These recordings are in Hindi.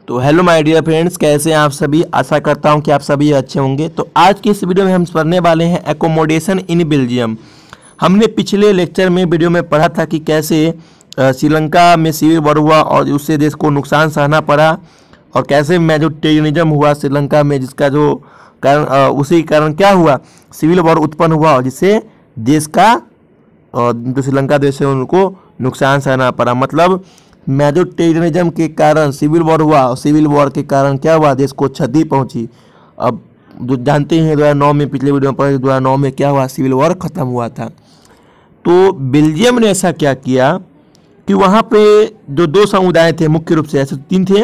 तो हेलो माय डियर फ्रेंड्स, कैसे हैं आप सभी। आशा करता हूं कि आप सभी अच्छे होंगे। तो आज की इस वीडियो में हम पढ़ने वाले हैं एकोमोडेशन इन बेल्जियम। हमने पिछले लेक्चर में वीडियो में पढ़ा था कि कैसे श्रीलंका में सिविल वॉर हुआ और उससे देश को नुकसान सहना पड़ा, और कैसे मेजोरिटेरियनिज्म हुआ श्रीलंका में, जिसका जो कारण उसी कारण क्या हुआ, सिविल वॉर उत्पन्न हुआ और जिससे देश का जो श्रीलंका देश है उनको नुकसान सहना पड़ा। मतलब मेजोरिटेरियनिज्म के कारण सिविल वॉर हुआ और सिविल वॉर के कारण क्या हुआ, देश को क्षति पहुंची। अब जो जानते हैं 2009 में, पिछले वीडियो में पढ़ा, 2009 में क्या हुआ, सिविल वॉर खत्म हुआ था। तो बेल्जियम ने ऐसा क्या किया कि वहाँ पे जो दो समुदाय थे, मुख्य रूप से ऐसे तीन थे,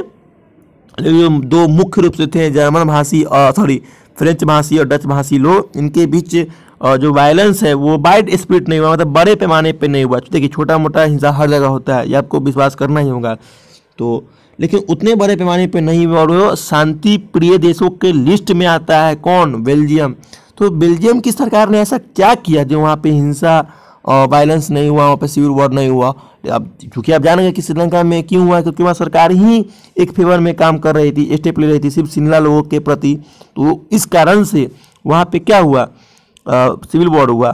लेकिन दो मुख्य रूप से थे, जर्मन भाषी और फ्रेंच भाषी और डच भाषी लोग। इनके बीच जो वायलेंस है वो वाइड स्प्रिट नहीं हुआ, मतलब बड़े पैमाने पे नहीं हुआ। देखिए, छोटा मोटा हिंसा हर जगह होता है, ये आपको विश्वास करना ही होगा। तो लेकिन उतने बड़े पैमाने पे नहीं हुआ, और वो शांति प्रिय देशों के लिस्ट में आता है। कौन? बेल्जियम। तो बेल्जियम की सरकार ने ऐसा क्या किया जो वहाँ पे हिंसा और वायलेंस नहीं हुआ, वहाँ पे सिविल वॉर नहीं हुआ। अब चूँकि आप जानेंगे कि श्रीलंका में क्यों हुआ, क्योंकि वहाँ सरकार ही एक फेवर में काम कर रही थी, स्टेप ले रही थी सिर्फ शिमला लोगों के प्रति। तो इस कारण से वहाँ पे क्या हुआ, सिविल वॉर हुआ।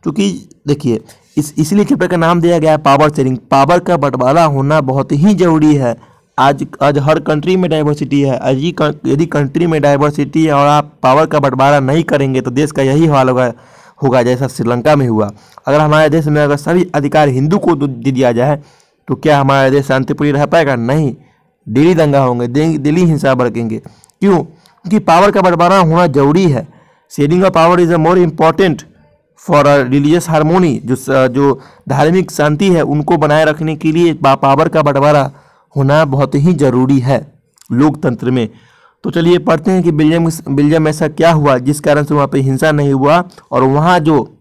क्योंकि देखिए, इसलिए चैप्टर का नाम दिया गया है पावर शेयरिंग। पावर का बंटवारा होना बहुत ही जरूरी है। आज हर कंट्री में डाइवर्सिटी है। यदि कंट्री में डाइवर्सिटी है और आप पावर का बंटवारा नहीं करेंगे तो देश का यही हाल होगा जैसा श्रीलंका में हुआ। अगर हमारे देश में अगर सभी अधिकार हिंदू को दे दिया जाए तो क्या हमारा देश शांतिपूर्ण रह पाएगा? नहीं, डेली दंगा होंगे, डेली हिंसा भड़केंगे। क्यों? क्योंकि पावर का बंटवारा होना जरूरी है। Sharing of power is a more important for religious harmony. जो धार्मिक शांति है उनको बनाए रखने के लिए पावर का बंटवारा होना बहुत ही जरूरी है लोकतंत्र में। तो चलिए पढ़ते हैं कि बेल्जियम ऐसा क्या हुआ जिस कारण से वहाँ पे हिंसा नहीं हुआ, और वहाँ जो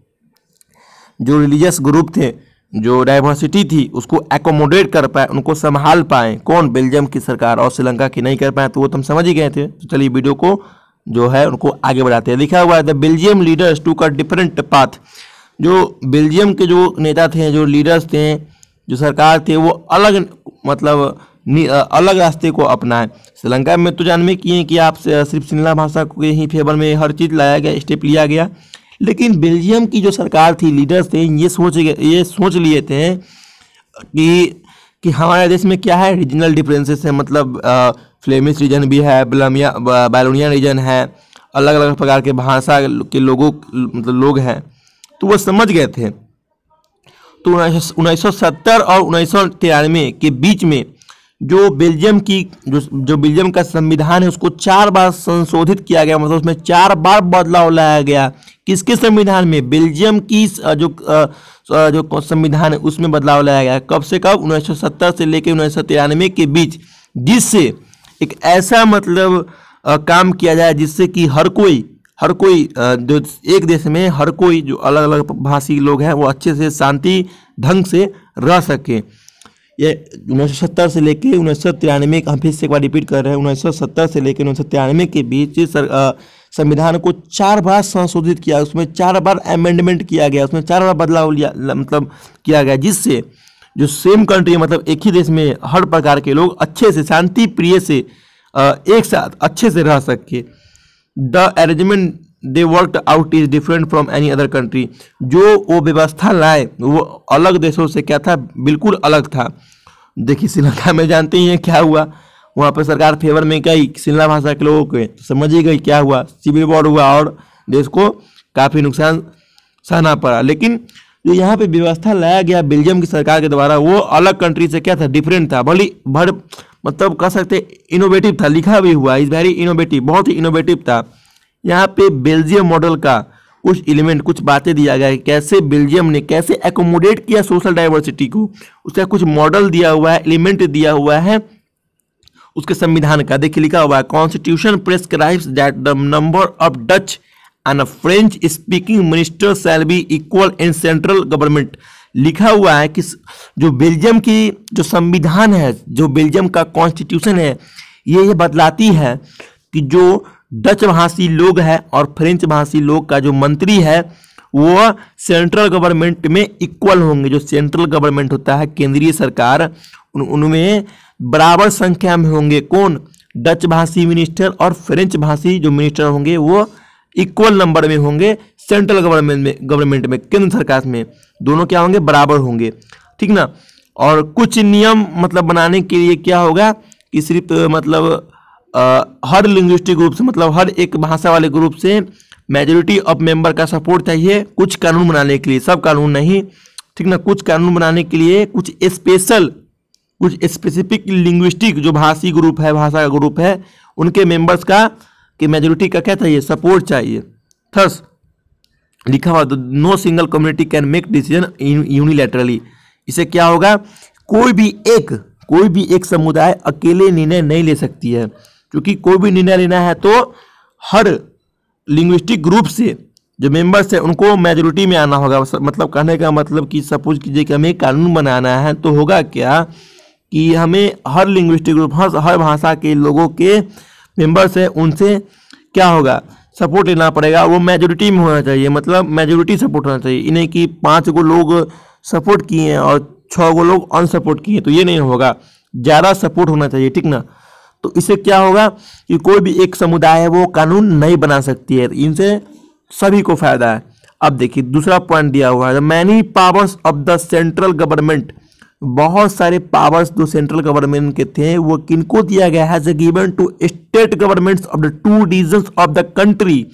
रिलीजियस ग्रुप थे, जो डाइवर्सिटी थी, उसको एकोमोडेट कर पाए, उनको संभाल पाए। कौन? बेल्जियम की सरकार। और श्रीलंका की नहीं कर पाए, तो वो तो हम समझ ही गए थे। तो चलिए वीडियो को जो है उनको आगे बढ़ाते हैं। लिखा हुआ है द बेल्जियम लीडर्स टूक अ डिफरेंट पाथ। जो बेल्जियम के जो नेता थे, जो लीडर्स थे, जो सरकार थे, वो अलग रास्ते को अपनाए। श्रीलंका में तो जानवे किए कि आप सिर्फ सिंहला भाषा के ही फेवर में हर चीज़ लाया गया, स्टेप लिया गया। लेकिन बेल्जियम की जो सरकार थी, लीडर्स थे, ये सोच लिए थे कि हमारे देश में क्या है, रीजनल डिफरेंसेस है। मतलब फ्लेमिश रीजन भी है, बैलोनियन रीजन है, अलग अलग प्रकार के भाषा के लोग हैं। तो वो समझ गए थे। तो 1970 और 1993 के बीच में जो बेल्जियम का संविधान है उसको 4 बार संशोधित किया गया। मतलब उसमें 4 बार बदलाव लाया गया। किसके संविधान में? बेल्जियम की जो संविधान है उसमें बदलाव लाया गया। कब से कब? 1970 से लेकर 1993 के बीच, जिससे एक ऐसा काम किया जाए जिससे कि हर कोई जो एक देश में हर कोई जो अलग अलग भाषी लोग हैं वो अच्छे से शांति ढंग से रह सके। ये 1970 से लेके 1993, हम फिर से एक बार रिपीट कर रहे हैं, 1970 से लेकर 1993 के बीच संविधान को 4 बार संशोधित किया, उसमें 4 बार अमेंडमेंट किया गया, उसमें 4 बार बदलाव किया गया, जिससे जो सेम कंट्री, मतलब एक ही देश में हर प्रकार के लोग अच्छे से शांति प्रिय से एक साथ अच्छे से रह सके। The arrangement they worked out is different from any other country. जो वो व्यवस्था लाए वो अलग देशों से क्या था, बिल्कुल अलग था। देखिए, श्रीलंका में जानते ही हैं क्या हुआ, वहाँ पर सरकार फेवर में गई सिंहला भाषा के लोगों के, तो समझ ही गई क्या हुआ, सिविल वॉर हुआ और देश को काफ़ी नुकसान सहना पड़ा। लेकिन जो यहाँ पे व्यवस्था लाया गया बेल्जियम की सरकार के द्वारा, वो अलग कंट्री से क्या था, डिफरेंट था। मतलब कह सकते इनोवेटिव था। लिखा भी हुआ इज वेरी इनोवेटिव, बहुत ही इनोवेटिव था। यहाँ पे बेल्जियम मॉडल का कुछ एलिमेंट, कुछ बातें दिया गया है, कैसे बेल्जियम ने कैसे एकोमोडेट किया सोशल डाइवर्सिटी को, उसका कुछ मॉडल दिया हुआ है, एलिमेंट दिया हुआ है उसके संविधान का। देखिए लिखा हुआ है, constitution prescribes that the number of Dutch and French speaking minister shall be equal in central government. लिखा हुआ है कि जो बेल्जियम की जो संविधान है, जो बेल्जियम का कॉन्स्टिट्यूशन है, ये बतलाती है कि जो डच भाषी लोग हैं और फ्रेंच भाषी लोग का जो मंत्री है वो सेंट्रल गवर्नमेंट में इक्वल होंगे। जो सेंट्रल गवर्नमेंट होता है, केंद्रीय सरकार, उनमें बराबर संख्या में होंगे। कौन? डच भाषी मिनिस्टर और फ्रेंच भाषी जो मिनिस्टर होंगे वो इक्वल नंबर में होंगे सेंट्रल गवर्नमेंट में केंद्र सरकार में, दोनों क्या होंगे, बराबर होंगे, ठीक ना। और कुछ नियम मतलब बनाने के लिए क्या होगा कि सिर्फ मतलब हर लिंग्विस्टिक ग्रुप से, मतलब हर एक भाषा वाले ग्रुप से मेजोरिटी ऑफ मेंबर का सपोर्ट चाहिए कुछ कानून बनाने के लिए, सब कानून नहीं, ठीक ना। कुछ कानून बनाने के लिए कुछ स्पेसिफिक लिंग्विस्टिक जो भाषी ग्रुप है, भाषा का ग्रुप है, उनके मेंबर्स का कि मेजोरिटी का क्या चाहिए, सपोर्ट चाहिए। थर्स लिखा हुआ no single community can make decision unilaterally. इसे क्या होगा, कोई भी एक समुदाय अकेले निर्णय नहीं ले सकती है, क्योंकि कोई भी निर्णय लेना है तो हर लिंग्विस्टिक ग्रुप से जो मेंबर्स है उनको मेजोरिटी में आना होगा। मतलब कहने का मतलब कि सपोज कीजिए कि हमें कानून बनाना है तो होगा क्या कि हमें हर लिंग्विस्टिक ग्रुप, हर भाषा के लोगों के मेंबर्स है उनसे क्या होगा, सपोर्ट लेना पड़ेगा। वो मेजोरिटी में होना चाहिए, मतलब मेजोरिटी सपोर्ट होना चाहिए। इन्हें कि 5 गो लोग सपोर्ट किए हैं और 6 गो लोग अनसपोर्ट किए, तो ये नहीं होगा, ज़्यादा सपोर्ट होना चाहिए, ठीक ना। तो इससे क्या होगा कि कोई भी एक समुदाय है वो कानून नहीं बना सकती है, इनसे सभी को फायदा है। अब देखिए दूसरा पॉइंट दिया हुआ है, many powers of the central government, बहुत सारे पावर्स जो सेंट्रल गवर्नमेंट के थे वो किनको दिया गया है, given to state governments of the 2 regions of the country.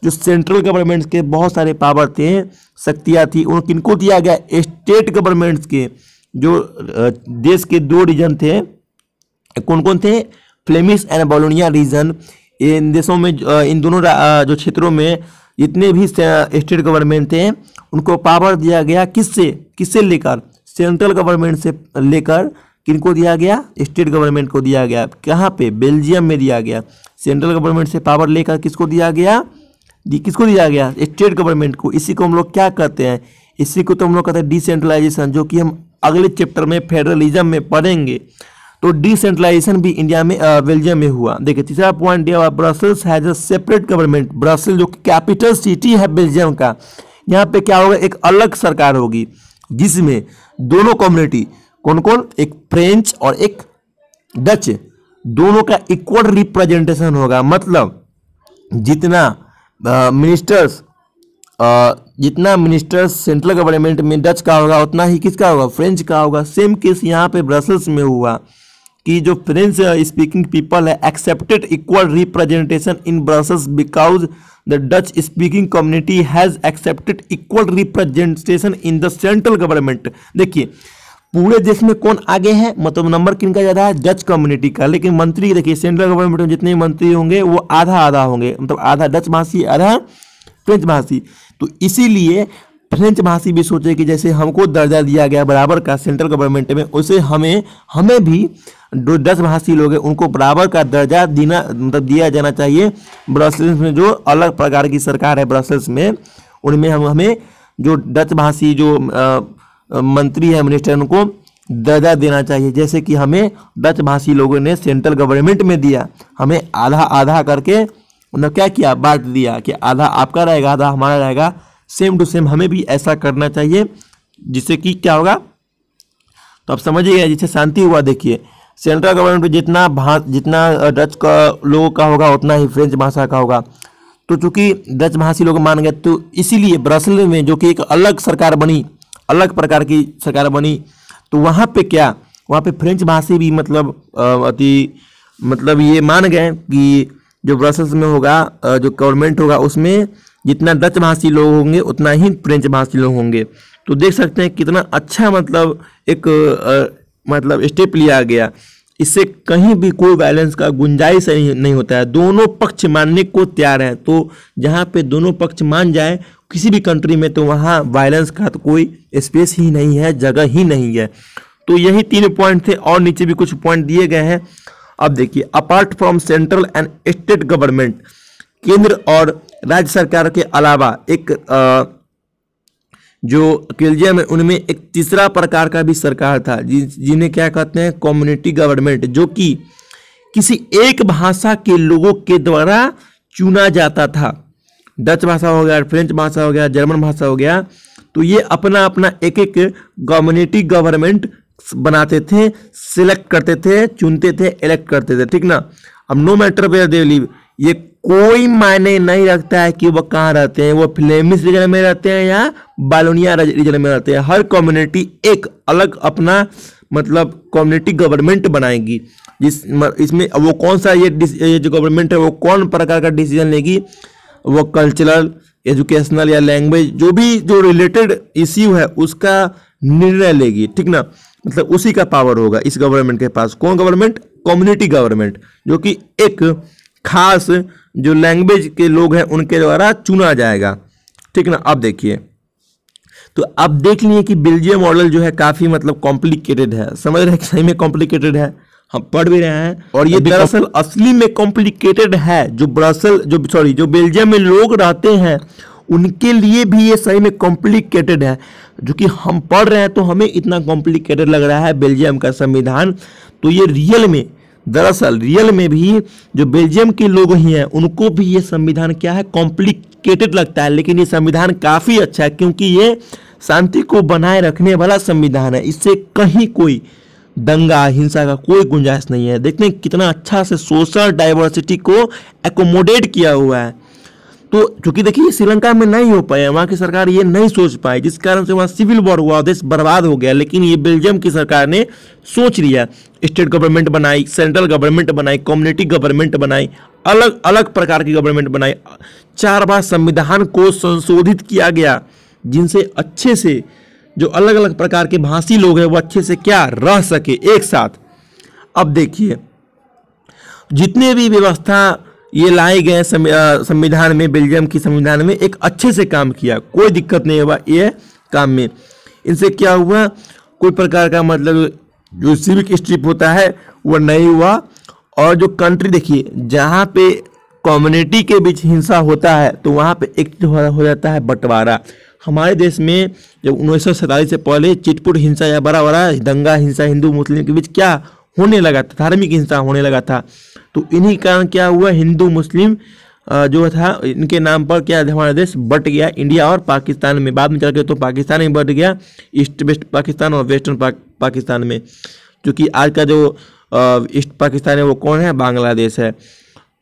जो सेंट्रल गवर्नमेंट्स के बहुत सारे पावर थे, शक्तियाँ थी, उन किनको दिया गया, स्टेट गवर्नमेंट्स के जो देश के 2 रीजन थे, कौन कौन थे, फ्लेमिश एंड वॉलोनिया रीजन। इन देशों में इन दोनों जो क्षेत्रों में जितने भी स्टेट गवर्नमेंट थे उनको पावर दिया गया, किससे लेकर, सेंट्रल गवर्नमेंट से लेकर किनको दिया गया, स्टेट गवर्नमेंट को दिया गया। कहाँ पे, बेल्जियम में दिया गया। सेंट्रल गवर्नमेंट से पावर लेकर किसको दिया गया, स्टेट गवर्नमेंट को। इसी को हम लोग क्या कहते हैं, इसी को तो हम लोग कहते हैं डिसेंट्रलाइजेशन, जो कि हम अगले चैप्टर में फेडरलिज्म में पढ़ेंगे। तो डिसेंट्रलाइजेशन भी इंडिया में बेल्जियम में हुआ। देखिए तीसरा पॉइंट दिया हुआ, Brussels has a separate government. Brussel जो कैपिटल सिटी है बेल्जियम का, यहाँ पे क्या होगा, एक अलग सरकार होगी जिसमें दोनों कम्युनिटी, कौन कौन, एक फ्रेंच और एक डच, दोनों का इक्वल रिप्रेजेंटेशन होगा। मतलब जितना मिनिस्टर्स सेंट्रल गवर्नमेंट में डच का होगा उतना ही किसका होगा, फ्रेंच का होगा। सेम केस यहाँ पे ब्रसेल्स में हुआ कि जो फ्रेंच स्पीकिंग पीपल है accepted equal representation in Brussels because the Dutch speaking community has accepted equal representation in the central government. देखिए पूरे देश में कौन आगे है, मतलब नंबर किनका ज़्यादा है, डच कम्युनिटी का। लेकिन मंत्री देखिए सेंट्रल गवर्नमेंट में जितने मंत्री होंगे वो आधा आधा होंगे, मतलब आधा डच भाषी आधा फ्रेंच भाषी। तो इसीलिए फ्रेंच भाषी भी सोचे कि जैसे हमको दर्जा दिया गया बराबर का सेंट्रल गवर्नमेंट में, वैसे हमें भी जो डच भाषी लोग हैं उनको बराबर का दर्जा दिया जाना चाहिए। ब्रसेल्स में जो अलग प्रकार की सरकार है ब्रसेल्स में, उनमें हमें जो डच भाषी जो मंत्री है, मिनिस्टर, उनको दर्जा देना चाहिए। जैसे कि हमें डच भाषी लोगों ने सेंट्रल गवर्नमेंट में दिया, हमें आधा आधा करके उन्होंने क्या किया, बांट दिया कि आधा आपका रहेगा आधा हमारा रहेगा। सेम टू सेम हमें भी ऐसा करना चाहिए, जिससे कि क्या होगा, तो आप समझिएगा, जिससे शांति हुआ। देखिए सेंट्रल गवर्नमेंट में जितना डच का लोगों का होगा उतना ही फ्रेंच भाषा का होगा। तो चूंकि डच भाषी लोग मान गए, तो इसीलिए ब्रसेल्स में जो कि एक अलग सरकार बनी, अलग प्रकार की सरकार बनी, तो वहाँ पे क्या, वहाँ पे फ्रेंच भाषी भी मतलब ये मान गए कि जो ब्रसेल्स में होगा जो गवर्नमेंट होगा उसमें जितना डच भाषी लोग होंगे उतना ही फ्रेंच भाषी लोग होंगे। तो देख सकते हैं कितना अच्छा मतलब एक मतलब स्टेप लिया गया। इससे कहीं भी कोई वायलेंस का गुंजाइश नहीं होता है, दोनों पक्ष मानने को तैयार है। तो जहाँ पे दोनों पक्ष मान जाए किसी भी कंट्री में, तो वहाँ वायलेंस का तो कोई स्पेस ही नहीं है, जगह ही नहीं है। तो यही 3 पॉइंट थे और नीचे भी कुछ पॉइंट दिए गए हैं। अब देखिए, apart from central and state government, केंद्र और राज्य सरकार के अलावा एक जो बेल्जियम है उनमें एक तीसरा प्रकार का भी सरकार था, जिन्हें क्या कहते हैं, कम्युनिटी गवर्नमेंट, जो कि किसी एक भाषा के लोगों के द्वारा चुना जाता था। डच भाषा हो गया, फ्रेंच भाषा हो गया, जर्मन भाषा हो गया, तो ये अपना अपना एक एक कम्युनिटी गवर्नमेंट बनाते थे, सिलेक्ट करते थे, चुनते थे, इलेक्ट करते थे, ठीक ना। अब no matter where they live, ये कोई मायने नहीं रखता है कि वो कहाँ रहते हैं, वो फ्लेमिश रीजन में रहते हैं या बालोनिया रीजन में रहते हैं। हर कम्युनिटी एक अलग अपना मतलब कम्युनिटी गवर्नमेंट बनाएगी, इसमें वो कौन सा ये जो गवर्नमेंट है वो कौन प्रकार का डिसीजन लेगी, वो कल्चरल, एजुकेशनल या लैंग्वेज जो रिलेटेड इश्यू है उसका निर्णय लेगी, ठीक ना। मतलब उसी का पावर होगा इस गवर्नमेंट के पास। कौन गवर्नमेंट? कम्युनिटी गवर्नमेंट, जो कि एक खास जो लैंग्वेज के लोग हैं उनके द्वारा चुना जाएगा, ठीक ना। अब देखिए, तो अब देख लिए कि बेल्जियम मॉडल जो है काफ़ी मतलब कॉम्प्लिकेटेड है, समझ रहे हैं कि सही में कॉम्प्लिकेटेड है, हम पढ़ भी रहे हैं। और ये दरअसल असली में कॉम्प्लिकेटेड है। जो बेल्जियम में लोग रहते हैं उनके लिए भी ये सही में कॉम्प्लिकेटेड है। जो कि हम पढ़ रहे हैं तो हमें इतना कॉम्प्लिकेटेड लग रहा है बेल्जियम का संविधान, तो ये रियल में भी जो बेल्जियम के लोग ही हैं उनको भी ये संविधान क्या है, कॉम्प्लिकेटेड लगता है। लेकिन ये संविधान काफ़ी अच्छा है क्योंकि ये शांति को बनाए रखने वाला संविधान है। इससे कहीं कोई दंगा हिंसा का कोई गुंजाइश नहीं है। देखते हैं कितना अच्छा से सोशल डाइवर्सिटी को एकोमोडेट किया हुआ है। तो चूंकि देखिए श्रीलंका में नहीं हो पाया, वहाँ की सरकार ये नहीं सोच पाई, जिस कारण से वहाँ सिविल वॉर हुआ, देश बर्बाद हो गया। लेकिन ये बेल्जियम की सरकार ने सोच लिया, स्टेट गवर्नमेंट बनाई, सेंट्रल गवर्नमेंट बनाई, कम्युनिटी गवर्नमेंट बनाई, अलग अलग प्रकार की गवर्नमेंट बनाई। 4 बार संविधान को संशोधित किया गया, जिनसे अच्छे से जो अलग अलग प्रकार के भाषी लोग हैं वो अच्छे से क्या रह सके एक साथ। अब देखिए जितने भी व्यवस्था ये लाए गए संविधान में, बेल्जियम की संविधान में एक अच्छे से काम किया, कोई दिक्कत नहीं हुआ ये काम में। इनसे क्या हुआ, कोई प्रकार का मतलब जो सिविक स्ट्रिप होता है वो नहीं हुआ। और जो कंट्री देखिए जहाँ पे कम्युनिटी के बीच हिंसा होता है तो वहाँ पे एक हो जाता है बंटवारा। हमारे देश में जब 1947 से पहले चिटपुट हिंसा या बड़ा बड़ा दंगा हिंसा हिंदू मुस्लिम के बीच क्या होने लगा था, धार्मिक हिंसा होने लगा था। तो इन्हीं कारण क्या हुआ, हिंदू मुस्लिम जो था इनके नाम पर क्या हमारा देश बट गया, इंडिया और पाकिस्तान में। बाद में चल के तो पाकिस्तान में बट गया, ईस्ट वेस्ट पाकिस्तान और वेस्टर्न पाकिस्तान में। जो कि आज का जो ईस्ट पाकिस्तान है वो कौन है, बांग्लादेश है।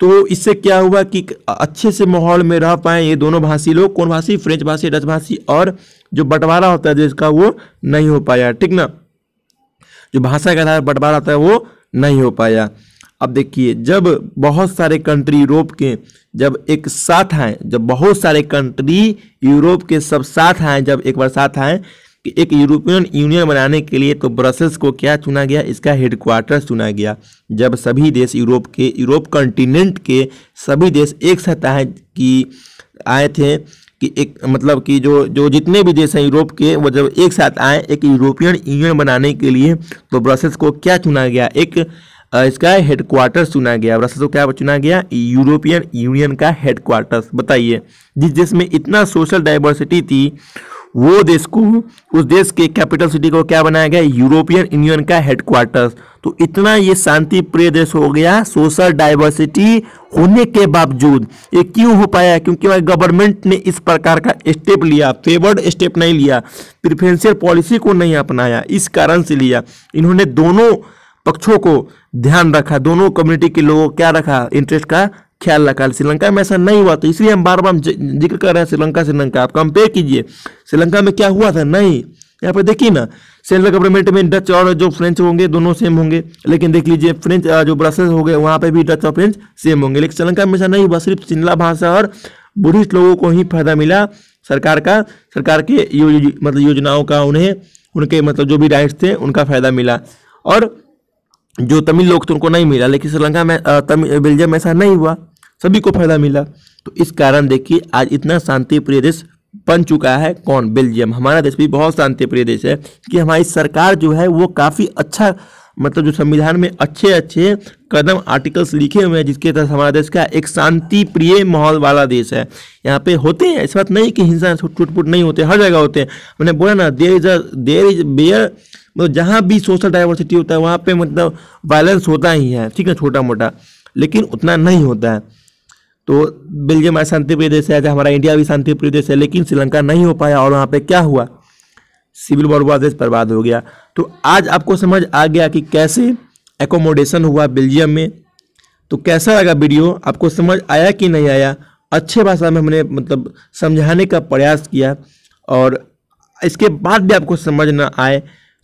तो इससे क्या हुआ कि अच्छे से माहौल में रह पाए ये दोनों भाषी लोग। कौन भाषी? फ्रेंच भाषी, डच भाषी। और जो बंटवारा होता है देश का वो नहीं हो पाया, ठीक ना। जो भाषा के आधार बंटवारा होता है वो नहीं हो पाया। अब देखिए जब बहुत सारे कंट्री यूरोप के जब एक साथ आए, जब बहुत सारे कंट्री यूरोप के सब साथ आए, जब एक बार साथ आए कि एक यूरोपियन यूनियन बनाने के लिए, तो ब्रसेल्स को क्या चुना गया, इसका हेडक्वार्टर चुना गया। जब सभी देश यूरोप कंटिनेंट के सभी देश एक साथ आए थे कि एक मतलब कि जो जितने भी देश हैं यूरोप के, वो जब एक साथ आए एक यूरोपियन यूनियन बनाने के लिए, तो ब्रसेल्स को क्या चुना गया, एक इसका हेडक्वार्टर चुना गया। ब्रसेल्स को क्या चुना गया, यूरोपियन यूनियन का हेडक्वार्टर्स। बताइए जिस देश में इतना सोशल डाइवर्सिटी थी वो देश को, उस देश के कैपिटल सिटी को क्या बनाया गया, यूरोपियन यूनियन का हेडक्वार्टर्स। तो इतना ये शांति प्रिय देश हो गया सोशल डाइवर्सिटी होने के बावजूद। ये क्यों हो पाया, क्योंकि हमारे गवर्नमेंट ने इस प्रकार का स्टेप लिया, फेवर्ड स्टेप नहीं लिया, प्रिफरेंशियल पॉलिसी को नहीं अपनाया। इस कारण से लिया, इन्होंने दोनों पक्षों को ध्यान रखा, दोनों कम्युनिटी के लोगों को क्या रखा, इंटरेस्ट का ख्याल रखा। श्रीलंका में ऐसा नहीं हुआ, तो इसलिए हम बार बार जिक्र कर रहे हैं श्रीलंका। आप कंपेयर कीजिए श्रीलंका में क्या हुआ था, नहीं। यहाँ पर देखिए ना, सेंट्रल गवर्नमेंट में डच और जो फ्रेंच होंगे दोनों सेम होंगे, लेकिन देख लीजिए फ्रेंच जो ब्रसेल्स हो गए वहाँ पे भी डच और फ्रेंच सेम होंगे। लेकिन श्रीलंका में ऐसा नहीं हुआ, सिर्फ सिंहला भाषा और बुद्धिस्ट लोगों को ही फायदा मिला सरकार के मतलब योजनाओं का, उन्हें उनके मतलब जो भी राइट्स थे उनका फायदा मिला, और जो तमिल लोग थे उनको नहीं मिला। लेकिन श्रीलंका में बेल्जियम में ऐसा नहीं हुआ, सभी को फायदा मिला। तो इस कारण देखिए आज इतना शांति प्रिय देश बन चुका है कौन, बेल्जियम। हमारा देश भी बहुत शांति प्रिय देश है कि हमारी सरकार जो है वो काफ़ी अच्छा, मतलब जो संविधान में अच्छे अच्छे कदम आर्टिकल्स लिखे हुए हैं, जिसके तहत हमारा देश का एक शांति प्रिय माहौल वाला देश है। यहाँ पे होते हैं, इस बात नहीं कि हिंसा छुटपुट नहीं होते, हर जगह होते हैं। मैंने बोला ना, देयर इज बेयर, मतलब जहाँ भी सोशल डाइवर्सिटी होता है वहाँ पे मतलब वायलेंस होता ही है, ठीक है, छोटा मोटा, लेकिन उतना नहीं होता है। तो बेल्जियम शांति प्रिय देश है, हमारा इंडिया भी शांति प्रिय देश है, लेकिन श्रीलंका नहीं हो पाया और वहाँ पे क्या हुआ, सिविल वॉर हुआ, देश बर्बाद हो गया। तो आज आपको समझ आ गया कि कैसे एकोमोडेशन हुआ बेल्जियम में, तो कैसा लगा वीडियो, आपको समझ आया कि नहीं आया? अच्छे भाषा में हमने मतलब समझाने का प्रयास किया, और इसके बाद भी आपको समझ ना आए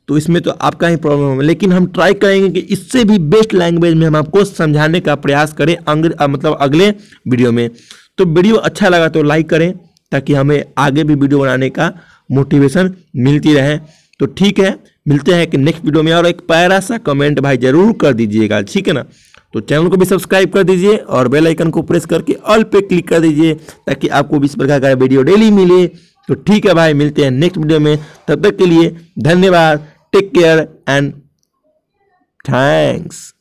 तो इसमें तो आपका ही प्रॉब्लम है, लेकिन हम ट्राई करेंगे कि इससे भी बेस्ट लैंग्वेज में हम आपको समझाने का प्रयास करें मतलब अगले वीडियो में। तो वीडियो अच्छा लगा तो लाइक करें ताकि हमें आगे भी वीडियो बनाने का मोटिवेशन मिलती रहे। तो ठीक है, मिलते हैं कि नेक्स्ट वीडियो में, और एक प्यारा सा कमेंट भाई जरूर कर दीजिएगा, ठीक है ना। तो चैनल को भी सब्सक्राइब कर दीजिए और बेल आइकन को प्रेस करके ऑल पे क्लिक कर दीजिए ताकि आपको भी इस प्रकार का वीडियो डेली मिले। तो ठीक है भाई, मिलते हैं नेक्स्ट वीडियो में, तब तक के लिए धन्यवाद, टेक केयर एंड थैंक्स।